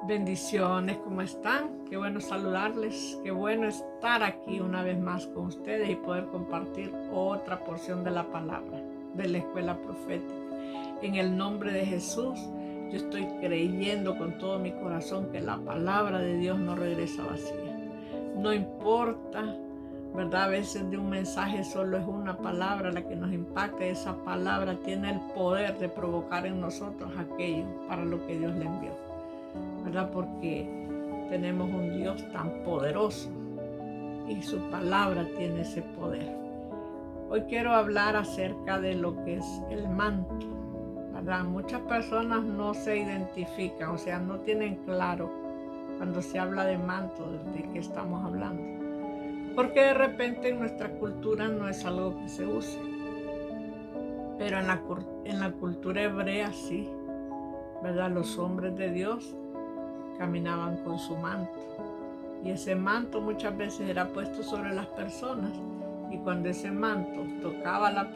Bendiciones, ¿cómo están? Qué bueno saludarles, qué bueno estar aquí una vez más con ustedes y poder compartir otra porción de la palabra de la escuela profética. En el nombre de Jesús, yo estoy creyendo con todo mi corazón que la palabra de Dios no regresa vacía. No importa, ¿verdad? A veces de un mensaje solo es una palabra la que nos impacta. Esa palabra tiene el poder de provocar en nosotros aquello para lo que Dios le envió, ¿verdad? Porque tenemos un Dios tan poderoso y su palabra tiene ese poder. Hoy quiero hablar acerca de lo que es el manto, ¿verdad? Muchas personas no se identifican, o sea, no tienen claro cuando se habla de manto de qué estamos hablando, porque de repente en nuestra cultura no es algo que se use, pero en la cultura hebrea sí, ¿verdad? Los hombres de Dios caminaban con su manto, y ese manto muchas veces era puesto sobre las personas, y cuando ese manto tocaba a la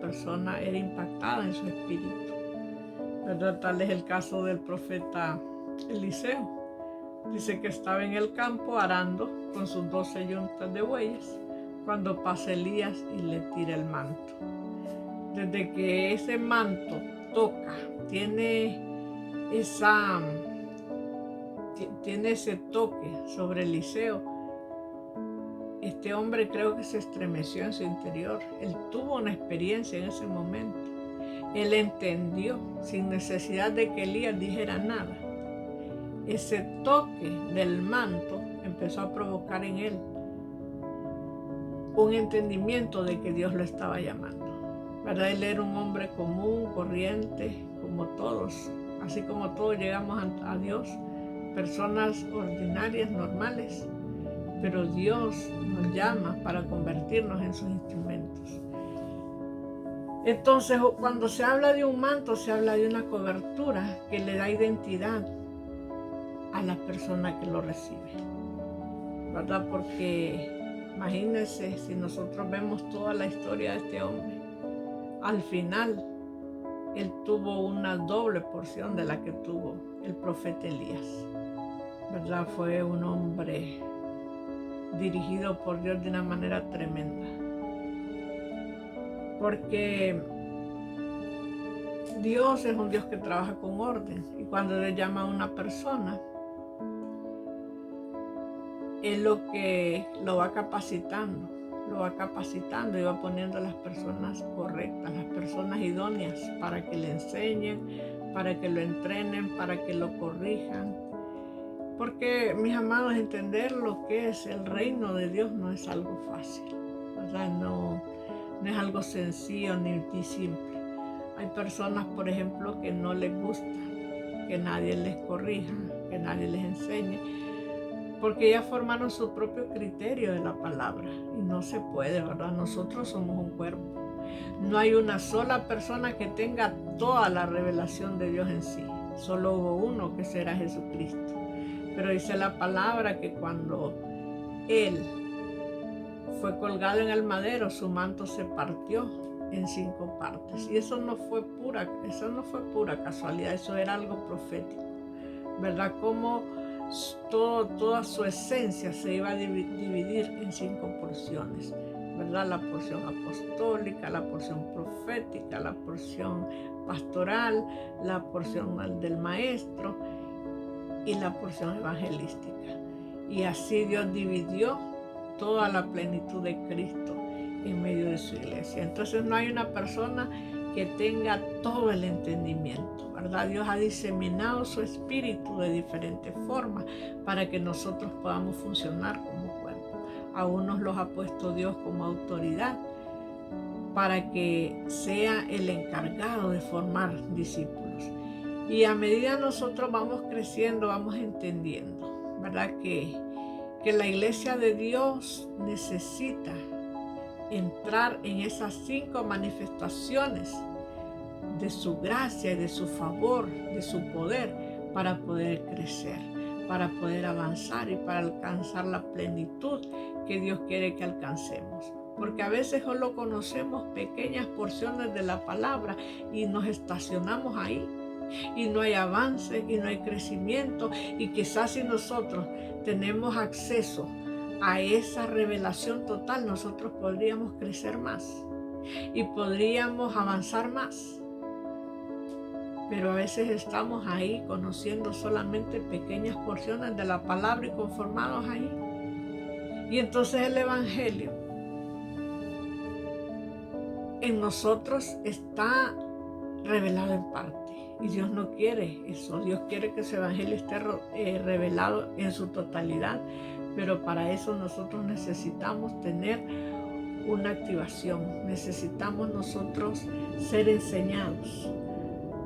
persona era impactada en su espíritu, ¿verdad? Tal es el caso del profeta Eliseo. Dice que estaba en el campo arando con sus 12 yuntas de bueyes cuando pasa Elías y le tira el manto. Desde que ese manto toca, tiene ese toque sobre Eliseo, este hombre creo que se estremeció en su interior. Él tuvo una experiencia en ese momento. Él entendió sin necesidad de que Elías dijera nada. Ese toque del manto empezó a provocar en él un entendimiento de que Dios lo estaba llamando, ¿verdad? Él era un hombre común, corriente, como todos. Así como todos llegamos a Dios, personas ordinarias, normales, pero Dios nos llama para convertirnos en sus instrumentos. Entonces, cuando se habla de un manto, se habla de una cobertura que le da identidad a la persona que lo recibe, ¿verdad? Porque imagínense, si nosotros vemos toda la historia de este hombre, al final él tuvo una doble porción de la que tuvo el profeta Elías, ¿verdad? Fue un hombre dirigido por Dios de una manera tremenda, porque Dios es un Dios que trabaja con orden, y cuando le llama a una persona, Él lo va capacitando y va poniendo a las personas correctas, las personas idóneas para que le enseñen, para que lo entrenen, para que lo corrijan. Porque, mis amados, entender lo que es el reino de Dios no es algo fácil, ¿verdad? No es algo sencillo ni simple. Hay personas, por ejemplo, que no les gusta que nadie les corrija, que nadie les enseñe, porque ya formaron su propio criterio de la palabra, y no se puede, ¿verdad? Nosotros somos un cuerpo. No hay una sola persona que tenga toda la revelación de Dios en sí. Solo hubo uno, que será Jesucristo. Pero dice la palabra que cuando Él fue colgado en el madero, su manto se partió en 5 partes. Y eso no fue pura casualidad, eso era algo profético, ¿verdad? Como toda su esencia se iba a dividir en 5 porciones, ¿verdad? La porción apostólica, la porción profética, la porción pastoral, la porción del maestro y la porción evangelística. Y así Dios dividió toda la plenitud de Cristo en medio de su iglesia. Entonces no hay una persona que tenga todo el entendimiento, ¿verdad? Dios ha diseminado su espíritu de diferentes formas para que nosotros podamos funcionar como cuerpo. A unos los ha puesto Dios como autoridad para que sea el encargado de formar discípulos. Y a medida nosotros vamos creciendo, vamos entendiendo, ¿verdad? Que la iglesia de Dios necesita entrar en esas 5 manifestaciones de su gracia y de su favor, de su poder, para poder crecer, para poder avanzar y para alcanzar la plenitud que Dios quiere que alcancemos. Porque a veces solo conocemos pequeñas porciones de la palabra y nos estacionamos ahí. y no hay avance y no hay crecimiento, y quizás si nosotros tenemos acceso a esa revelación total, nosotros podríamos crecer más y podríamos avanzar más. Pero a veces estamos ahí conociendo solamente pequeñas porciones de la palabra y conformados ahí. Y entonces el Evangelio en nosotros está revelado en parte. Y Dios no quiere eso. Dios quiere que ese Evangelio esté revelado en su totalidad. Pero para eso nosotros necesitamos tener una activación. Necesitamos nosotros ser enseñados,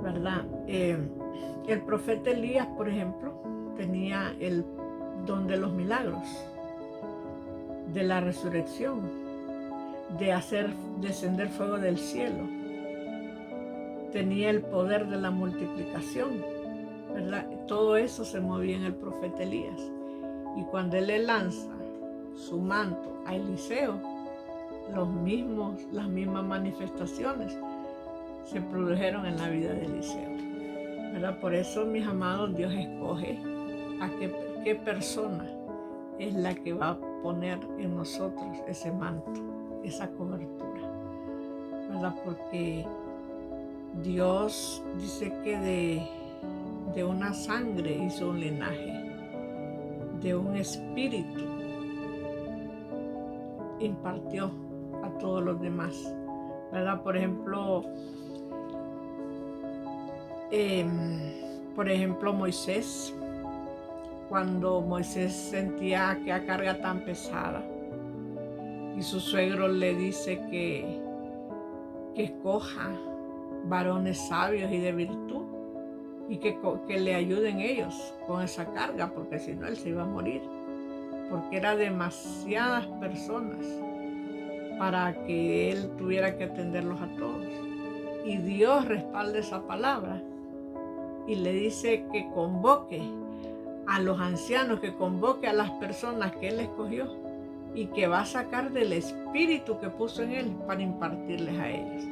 ¿verdad? El profeta Elías, por ejemplo, tenía el don de los milagros, de la resurrección, de hacer descender fuego del cielo. Tenía el poder de la multiplicación, ¿verdad? Todo eso se movía en el profeta Elías. Y cuando él le lanza su manto a Eliseo, las mismas manifestaciones se produjeron en la vida de Eliseo, ¿verdad? Por eso, mis amados, Dios escoge a qué persona es la que va a poner en nosotros ese manto, esa cobertura, ¿verdad? Porque Dios dice que de una sangre hizo un linaje, de un espíritu impartió a todos los demás, ¿verdad? Por ejemplo, Moisés, cuando Moisés sentía aquella carga tan pesada y su suegro le dice que escoja varones sabios y de virtud y que le ayuden ellos con esa carga, porque si no él se iba a morir, porque eran demasiadas personas para que él tuviera que atenderlos a todos. Y Dios respalda esa palabra y le dice que convoque a los ancianos, que convoque a las personas que él escogió y que va a sacar del espíritu que puso en él para impartirles a ellos.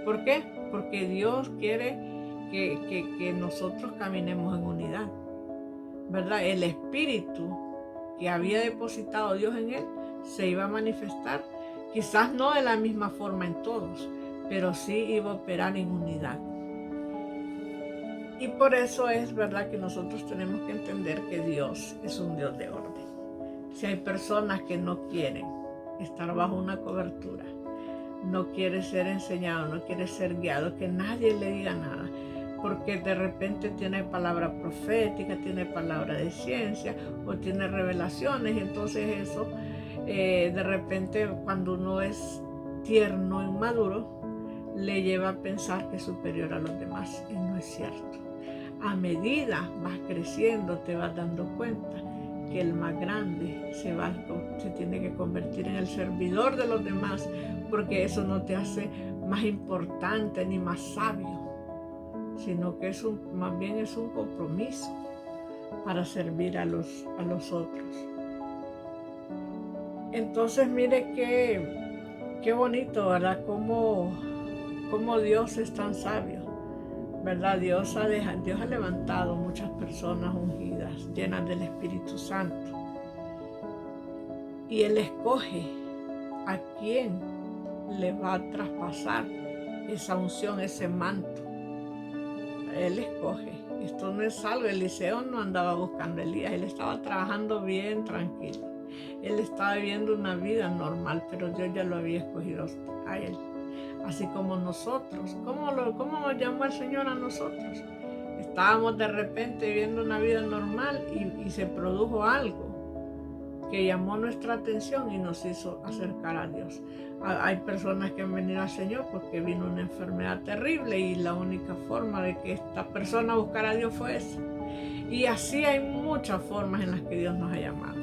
¿Por qué? Porque Dios quiere que nosotros caminemos en unidad, ¿verdad? El espíritu que había depositado Dios en él se iba a manifestar, quizás no de la misma forma en todos, pero sí iba a operar en unidad. Y por eso es verdad que nosotros tenemos que entender que Dios es un Dios de orden. Si hay personas que no quieren estar bajo una cobertura, no quiere ser enseñado, no quiere ser guiado, que nadie le diga nada, porque de repente tiene palabra profética, tiene palabra de ciencia o tiene revelaciones, y entonces eso de repente cuando uno es tierno y maduro le lleva a pensar que es superior a los demás, y no es cierto. A medida vas creciendo te vas dando cuenta que el más grande se tiene que convertir en el servidor de los demás, porque eso no te hace más importante ni más sabio, sino que más bien es un compromiso para servir a los otros. Entonces mire qué bonito, ¿verdad? Cómo Dios es tan sabio, ¿verdad? Dios ha levantado muchas personas ungidas, llenas del Espíritu Santo. Y Él escoge a quién le va a traspasar esa unción, ese manto. Él escoge. Esto no es algo. Eliseo no andaba buscando a Elías. Él estaba trabajando bien tranquilo. Él estaba viviendo una vida normal, pero Dios ya lo había escogido a él. Así como nosotros. ¿Cómo nos llamó el Señor a nosotros? Estábamos de repente viviendo una vida normal y se produjo algo que llamó nuestra atención y nos hizo acercar a Dios. Hay personas que han venido al Señor porque vino una enfermedad terrible y la única forma de que esta persona buscara a Dios fue esa. Y así hay muchas formas en las que Dios nos ha llamado,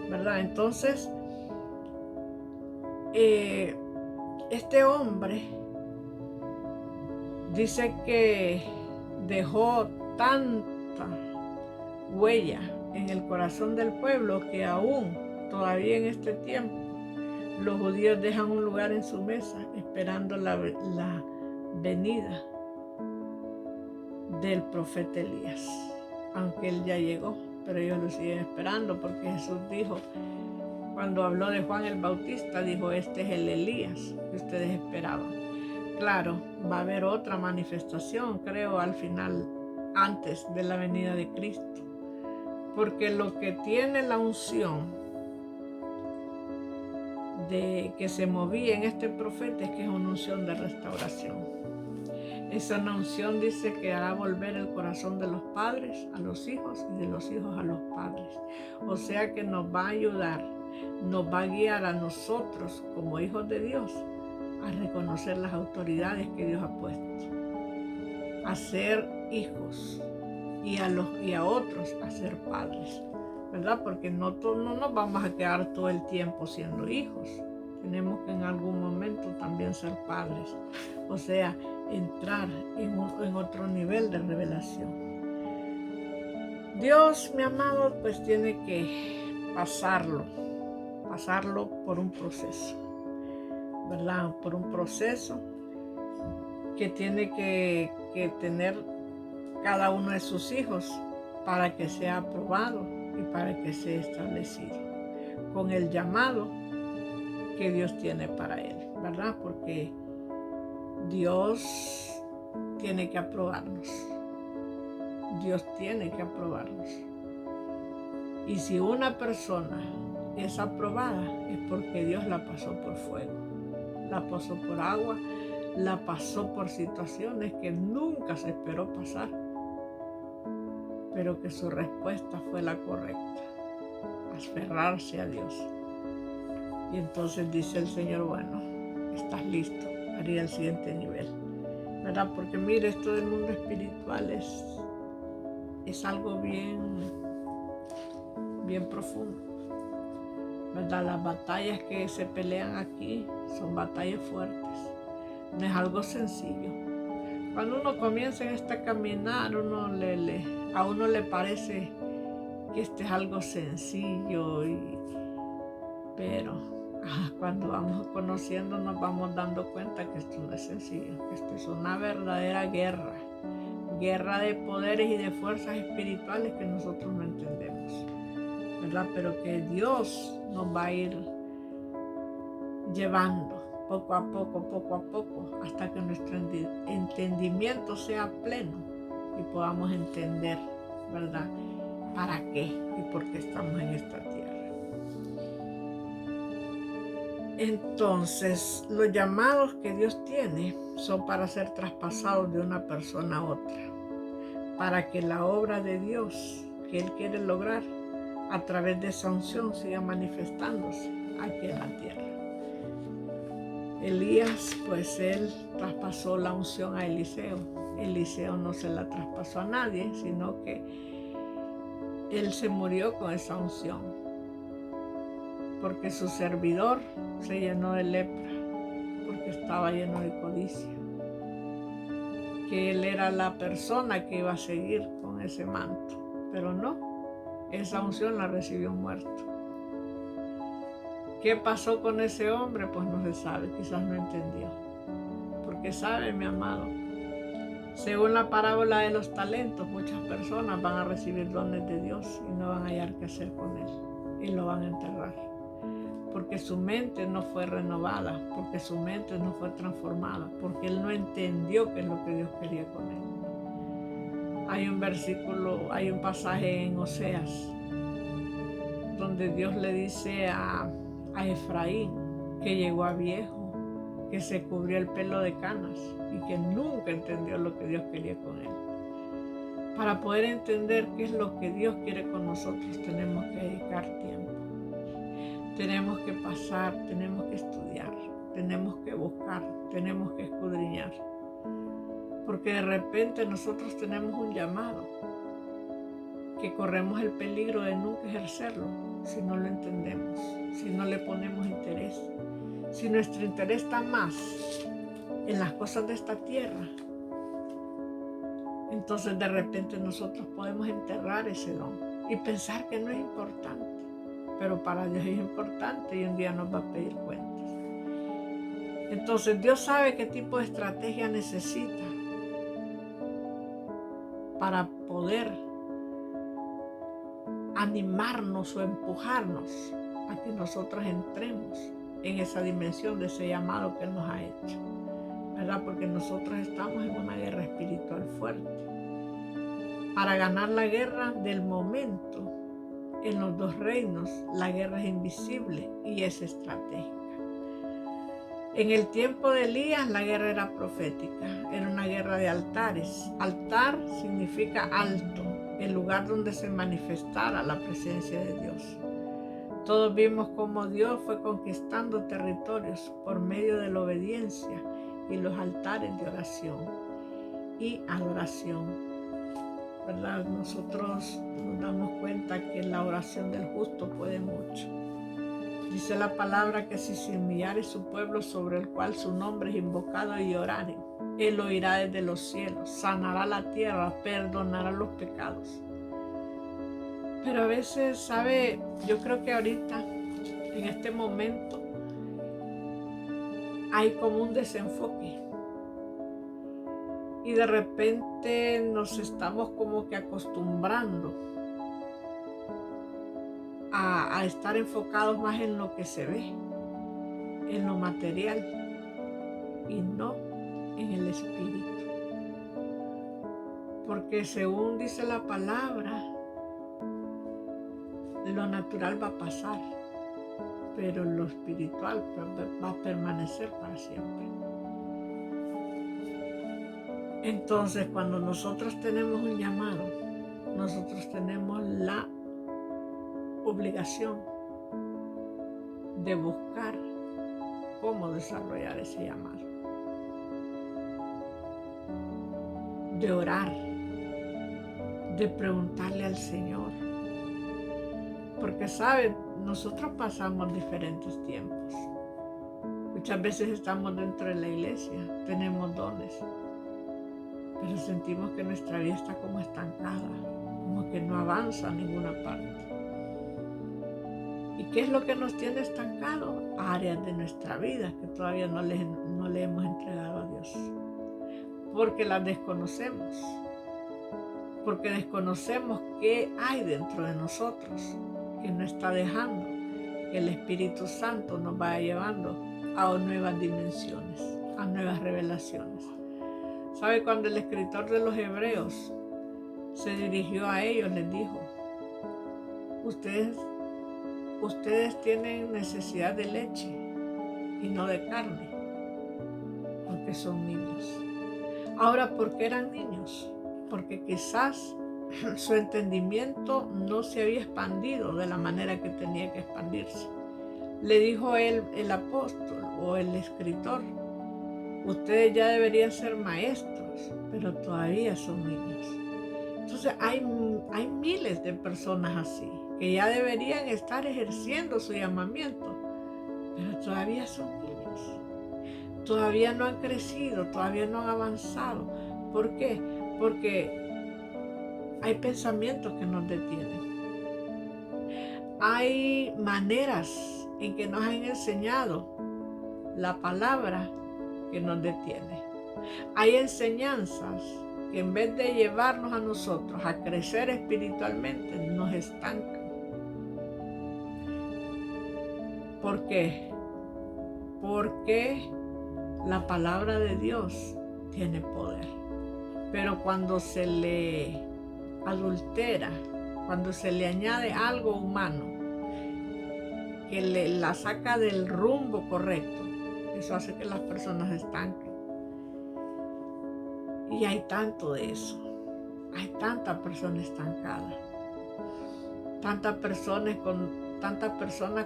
¿verdad? Entonces, este hombre dice que dejó tanta huella en el corazón del pueblo que aún todavía en este tiempo los judíos dejan un lugar en su mesa esperando la venida del profeta Elías, aunque él ya llegó, pero ellos lo siguen esperando, porque Jesús dijo, cuando habló de Juan el Bautista, dijo, este es el Elías que ustedes esperaban. Claro, va a haber otra manifestación, creo, al final, antes de la venida de Cristo, porque lo que tiene la unción de que se movía en este profeta es que es una unción de restauración. Esa unción dice que hará volver el corazón de los padres a los hijos y de los hijos a los padres. O sea que nos va a ayudar, nos va a guiar a nosotros como hijos de Dios a reconocer las autoridades que Dios ha puesto, a ser hijos y a otros a ser padres, ¿verdad? Porque no nos vamos a quedar todo el tiempo siendo hijos. Tenemos que en algún momento también ser padres, o sea, entrar en otro nivel de revelación. Dios, mi amado, pues tiene que pasarlo por un proceso, ¿verdad? Por un proceso que tiene que tener cada uno de sus hijos para que sea aprobado y para que sea establecido con el llamado que Dios tiene para él, ¿verdad? Porque Dios tiene que aprobarnos. Dios tiene que aprobarnos. Y si una persona es aprobada, es porque Dios la pasó por fuego, la pasó por agua, la pasó por situaciones que nunca se esperó pasar, pero que su respuesta fue la correcta, aferrarse a Dios. Y entonces dice el Señor, bueno, estás listo para ir al siguiente nivel, ¿verdad? Porque mire, esto del mundo espiritual es algo bien profundo, ¿verdad? Las batallas que se pelean aquí son batallas fuertes, no es algo sencillo. Cuando uno comienza en este caminar, a uno le parece que este es algo sencillo, pero cuando vamos conociendo nos vamos dando cuenta que esto no es sencillo, que esto es una verdadera guerra de poderes y de fuerzas espirituales que nosotros no entendemos, ¿verdad? Pero que Dios nos va a ir llevando poco a poco, hasta que nuestro entendimiento sea pleno y podamos entender, ¿verdad?, para qué y por qué estamos en esta tierra. Entonces, los llamados que Dios tiene son para ser traspasados de una persona a otra, para que la obra de Dios que Él quiere lograr a través de esa unción siga manifestándose aquí en la tierra. Elías, pues él traspasó la unción a Eliseo. Eliseo no se la traspasó a nadie, sino que él se murió con esa unción, porque su servidor se llenó de lepra, porque estaba lleno de codicia, que él era la persona que iba a seguir con ese manto, pero no, esa unción la recibió muerto. ¿Qué pasó con ese hombre? Pues no se sabe, quizás no entendió. Porque sabe, mi amado, según la parábola de los talentos, muchas personas van a recibir dones de Dios y no van a hallar qué hacer con él y lo van a enterrar. Porque su mente no fue renovada, porque su mente no fue transformada, porque él no entendió qué es lo que Dios quería con él. Hay un pasaje en Oseas donde Dios le dice a Efraín que llegó a viejo, que se cubrió el pelo de canas y que nunca entendió lo que Dios quería con él. Para poder entender qué es lo que Dios quiere con nosotros, tenemos que dedicar tiempo. Tenemos que pasar, tenemos que estudiar, tenemos que buscar, tenemos que escudriñar. Porque de repente nosotros tenemos un llamado que corremos el peligro de nunca ejercerlo si no lo entendemos, si no le ponemos interés. Si nuestro interés está más en las cosas de esta tierra, entonces de repente nosotros podemos enterrar ese don y pensar que no es importante, pero para Dios es importante y un día nos va a pedir cuentas. Entonces Dios sabe qué tipo de estrategia necesita para poder animarnos o empujarnos a que nosotros entremos en esa dimensión de ese llamado que Él nos ha hecho, ¿verdad? Porque nosotros estamos en una guerra espiritual fuerte. Para ganar la guerra del momento, en los dos reinos, la guerra es invisible y es estratégica. En el tiempo de Elías, la guerra era profética, era una guerra de altares. Altar significa alto, el lugar donde se manifestara la presencia de Dios. Todos vimos cómo Dios fue conquistando territorios por medio de la obediencia y los altares de oración y adoración, ¿verdad? Nosotros nos damos cuenta que la oración del justo puede mucho. Dice la palabra que si se humillare su pueblo sobre el cual su nombre es invocado y orare, Él oirá desde los cielos, sanará la tierra, perdonará los pecados. Pero a veces, ¿sabe? Yo creo que ahorita, en este momento, hay como un desenfoque. Y de repente nos estamos como que acostumbrando a estar enfocados más en lo que se ve, en lo material, y no en el espíritu. Porque según dice la palabra, lo natural va a pasar, pero lo espiritual va a permanecer para siempre. Entonces, cuando nosotros tenemos un llamado, nosotros tenemos la obligación de buscar cómo desarrollar ese llamado, de orar, de preguntarle al Señor. Porque, ¿saben? Nosotros pasamos diferentes tiempos. Muchas veces estamos dentro de la iglesia, tenemos dones, pero sentimos que nuestra vida está como estancada, como que no avanza a ninguna parte. ¿Y qué es lo que nos tiene estancados? Áreas de nuestra vida que todavía no le hemos entregado a Dios. Porque las desconocemos. Porque desconocemos qué hay dentro de nosotros que no está dejando que el Espíritu Santo nos vaya llevando a nuevas dimensiones, a nuevas revelaciones. ¿Sabe? Cuando el escritor de los Hebreos se dirigió a ellos, les dijo: ustedes tienen necesidad de leche y no de carne, porque son niños. Ahora, ¿por qué eran niños? Porque quizás su entendimiento no se había expandido de la manera que tenía que expandirse. Le dijo el apóstol o el escritor: ustedes ya deberían ser maestros, pero todavía son niños. Entonces hay miles de personas así, que ya deberían estar ejerciendo su llamamiento, pero todavía son niños. Todavía no han crecido, todavía no han avanzado. ¿Por qué? Porque hay pensamientos que nos detienen. Hay maneras en que nos han enseñado la palabra que nos detiene. Hay enseñanzas que en vez de llevarnos a nosotros a crecer espiritualmente, nos estancan. ¿Por qué? Porque la palabra de Dios tiene poder. Pero cuando se le adultera, cuando se le añade algo humano que la saca del rumbo correcto, eso hace que las personas estanquen. Y hay tanto de eso. Hay tanta persona estancada. Tantas personas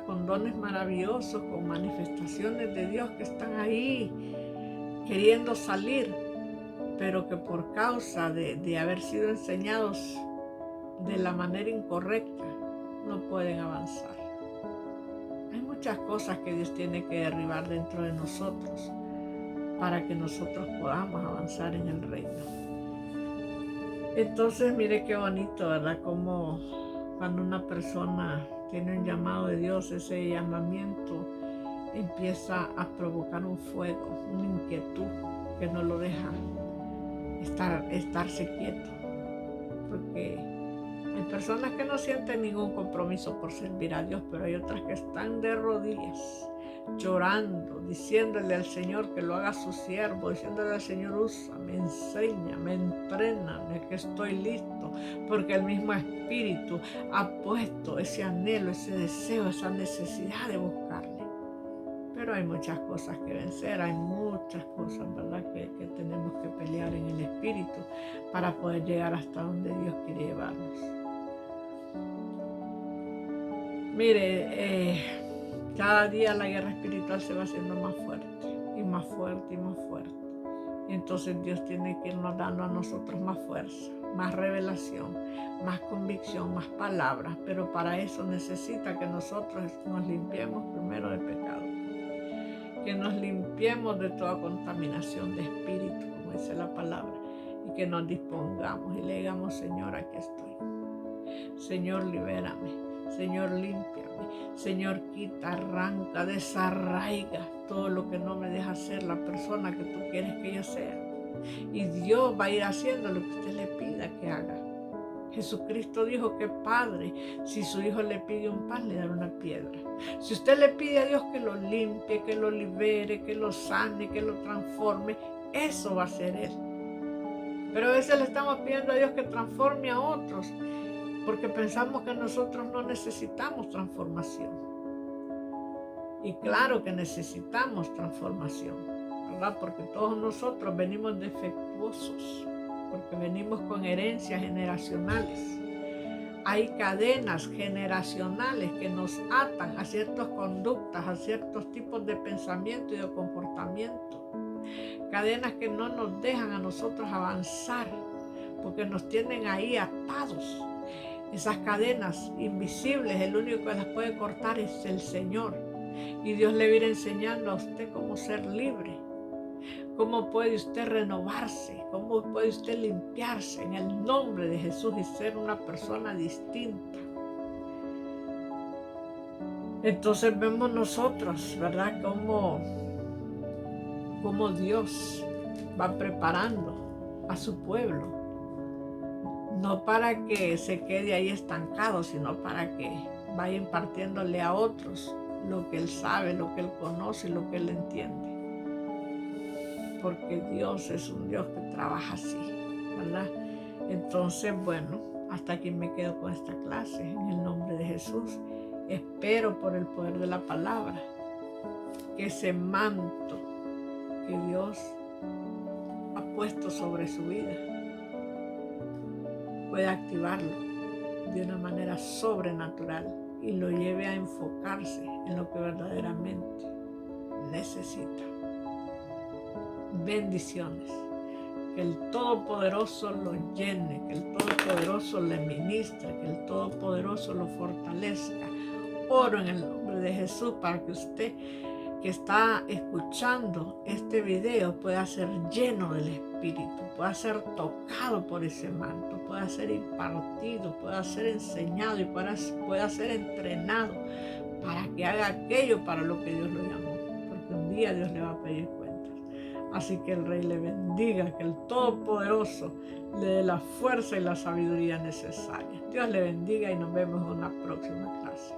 con dones maravillosos, con manifestaciones de Dios que están ahí queriendo salir, pero que por causa de haber sido enseñados de la manera incorrecta, no pueden avanzar. Hay muchas cosas que Dios tiene que derribar dentro de nosotros para que nosotros podamos avanzar en el reino. Entonces, mire qué bonito, ¿verdad? Como cuando una persona tiene un llamado de Dios, ese llamamiento empieza a provocar un fuego, una inquietud que no lo deja estarse quieto. personas que no sienten ningún compromiso por servir a Dios, pero hay otras que están de rodillas, llorando, diciéndole al Señor que lo haga su siervo, diciéndole al Señor, úsame, enséñame, entréname, que estoy listo, porque el mismo Espíritu ha puesto ese anhelo, ese deseo, esa necesidad de buscarle. Pero hay muchas cosas que vencer, hay muchas cosas, ¿verdad?, que tenemos que pelear en el Espíritu para poder llegar hasta donde Dios quiere llevarnos. Mire, cada día la guerra espiritual se va haciendo más fuerte y más fuerte y más fuerte. Entonces Dios tiene que irnos dando a nosotros más fuerza, más revelación, más convicción, más palabras. Pero para eso necesita que nosotros nos limpiemos primero de pecado. Que nos limpiemos de toda contaminación de espíritu, como dice la palabra. Y que nos dispongamos y le digamos, Señor, aquí estoy. Señor, libérame. Señor, límpiame. Señor, quita, arranca, desarraiga todo lo que no me deja ser la persona que tú quieres que yo sea. Y Dios va a ir haciendo lo que usted le pida que haga. Jesucristo dijo que Padre, si su hijo le pide un pan, le dará una piedra. Si usted le pide a Dios que lo limpie, que lo libere, que lo sane, que lo transforme, eso va a ser Él. Pero a veces le estamos pidiendo a Dios que transforme a otros, porque pensamos que nosotros no necesitamos transformación. Y claro que necesitamos transformación, ¿verdad? Porque todos nosotros venimos defectuosos, porque venimos con herencias generacionales. Hay cadenas generacionales que nos atan a ciertas conductas, a ciertos tipos de pensamiento y de comportamiento. Cadenas que no nos dejan a nosotros avanzar, porque nos tienen ahí atados. Esas cadenas invisibles, el único que las puede cortar es el Señor. Y Dios le va a ir enseñando a usted cómo ser libre. ¿Cómo puede usted renovarse? ¿Cómo puede usted limpiarse en el nombre de Jesús y ser una persona distinta? Entonces vemos nosotros, ¿verdad?, cómo Dios va preparando a su pueblo. No para que se quede ahí estancado, sino para que vaya impartiéndole a otros lo que Él sabe, lo que Él conoce y lo que Él entiende. Porque Dios es un Dios que trabaja así, ¿verdad? Entonces, bueno, hasta aquí me quedo con esta clase. En el nombre de Jesús, espero por el poder de la palabra que ese manto que Dios ha puesto sobre su vida pueda activarlo de una manera sobrenatural y lo lleve a enfocarse en lo que verdaderamente necesita. Bendiciones. Que el Todopoderoso lo llene, que el Todopoderoso le ministre, que el Todopoderoso lo fortalezca. Oro en el nombre de Jesús para que usted que está escuchando este video pueda ser lleno del Espíritu, pueda ser tocado por ese manto, pueda ser impartido, pueda ser enseñado y pueda ser entrenado para que haga aquello para lo que Dios lo llamó, porque un día Dios le va a pedir cuentas. Así que el Rey le bendiga, que el Todopoderoso le dé la fuerza y la sabiduría necesaria. Dios le bendiga y nos vemos en una próxima clase.